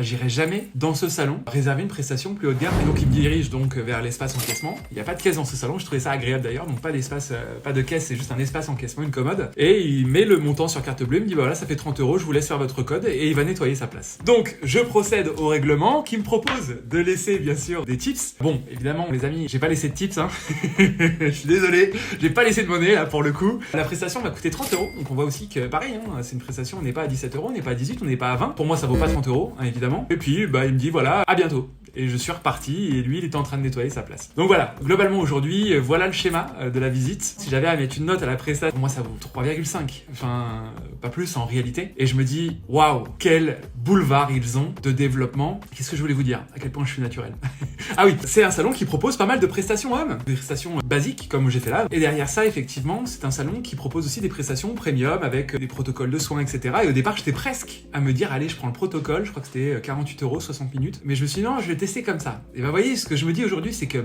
j'irai jamais dans ce salon réserver une prestation plus haut de gamme. Et donc il me dirige donc vers l'espace encaissement. Il n'y a pas de caisse dans ce salon, je trouvais ça agréable d'ailleurs, donc pas d'espace, pas de caisse, c'est juste un espace encaissement, une commode. Et il met le montant sur carte bleue, il me dit voilà, ça fait 30 €, je vous laisse faire votre code et il va nettoyer sa place. Donc je procède au règlement qui me propose de laisser bien sûr des tips. Bon, évidemment les amis, j'ai pas laissé de tips, hein. Je suis désolé, j'ai pas laissé de monnaie là pour le coup. La prestation m'a coûté 30 €, donc on voit aussi que pareil, hein, c'est une prestation, on n'est pas à 17 €, on n'est pas à 18, on n'est pas à 20. Pour moi ça vaut pas 30 €, hein, évidemment. Et puis il me dit voilà, à bientôt. Et je suis reparti et lui il était en train de nettoyer sa place. Donc voilà, globalement aujourd'hui, voilà le schéma de la visite. Si j'avais à mettre une note à la prestation, pour moi ça vaut 3,5. Enfin, pas plus en réalité. Et je me dis, waouh, quel boulevard ils ont de développement. Qu'est-ce que je voulais vous dire? À quel point je suis naturel. Ah oui, c'est un salon qui propose pas mal de prestations hommes. Des prestations basiques comme j'ai fait là. Et derrière ça, effectivement, c'est un salon qui propose aussi des prestations premium avec des protocoles de soins, etc. Et au départ, j'étais presque à me dire, allez, je prends le protocole. Je crois que c'était 48 €, 60 minutes. Mais je me suis dit, non, je vais tester comme ça. Et vous voyez, ce que je me dis aujourd'hui, c'est que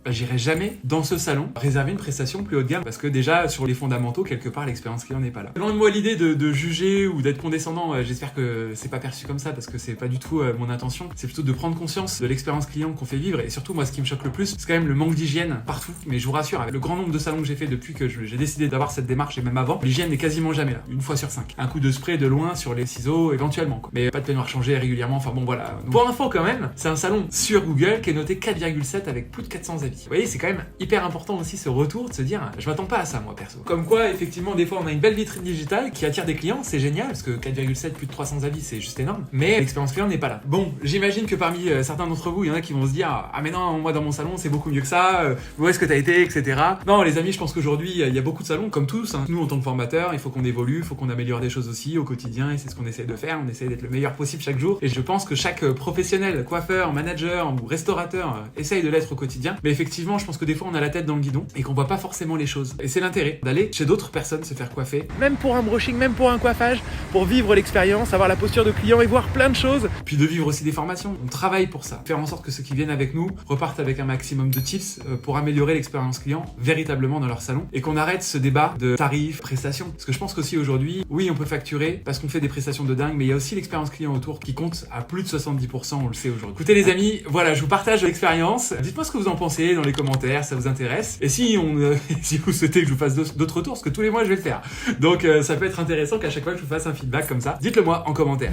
j'irai jamais dans ce salon réserver une prestation plus haut de gamme parce que déjà sur les fondamentaux quelque part l'expérience client n'est pas là. Loin de moi l'idée de juger ou d'être condescendant, j'espère que c'est pas perçu comme ça parce que c'est pas du tout mon intention, c'est plutôt de prendre conscience de l'expérience client qu'on fait vivre et surtout moi ce qui me choque le plus c'est quand même le manque d'hygiène partout, mais je vous rassure avec le grand nombre de salons que j'ai fait depuis que j'ai décidé d'avoir cette démarche et même avant, l'hygiène n'est quasiment jamais là, une fois sur 5. Un coup de spray de loin sur les ciseaux éventuellement quoi. Mais pas de peignoir changé régulièrement, enfin bon voilà. Donc, pour info quand même, c'est un salon sur Google qui est noté 4,7 avec plus de 400 avis. Vous voyez, c'est quand même hyper important aussi ce retour de se dire je m'attends pas à ça moi perso. Comme quoi effectivement des fois on a une belle vitrine digitale qui attire des clients, c'est génial parce que 4,7 plus de 300 avis c'est juste énorme, mais l'expérience client n'est pas là. Bon, j'imagine que parmi certains d'entre vous il y en a qui vont se dire ah mais non moi dans mon salon c'est beaucoup mieux que ça, où est-ce que t'as été etc. Non les amis, je pense qu'aujourd'hui il y a beaucoup de salons comme tous, hein. Nous en tant que formateurs il faut qu'on évolue, il faut qu'on améliore des choses aussi au quotidien et c'est ce qu'on essaie de faire, on essaie d'être le meilleur possible chaque jour et je pense que chaque professionnel, coiffeur, manager ou restaurateur essaye de l'être au quotidien, mais effectivement je pense que des fois on a la tête dans le guidon et qu'on voit pas forcément les choses. Et c'est l'intérêt d'aller chez d'autres personnes se faire coiffer, même pour un brushing, même pour un coiffage, pour vivre l'expérience, avoir la posture de client et voir plein de choses. Puis de vivre aussi des formations. On travaille pour ça. Faire en sorte que ceux qui viennent avec nous repartent avec un maximum de tips pour améliorer l'expérience client véritablement dans leur salon et qu'on arrête ce débat de tarifs, prestations. Parce que je pense qu'aussi aujourd'hui, oui on peut facturer parce qu'on fait des prestations de dingue, mais il y a aussi l'expérience client autour qui compte à plus de 70%, on le sait aujourd'hui. Écoutez les amis, voilà, je vous partage l'expérience. Dites-moi ce que vous en pensez dans les commentaires, ça vous intéresse. Et si si vous souhaitez que je vous fasse d'autres retours, parce que tous les mois je vais le faire. Donc ça peut être intéressant qu'à chaque fois que je vous fasse un feedback comme ça, dites-le moi en commentaire.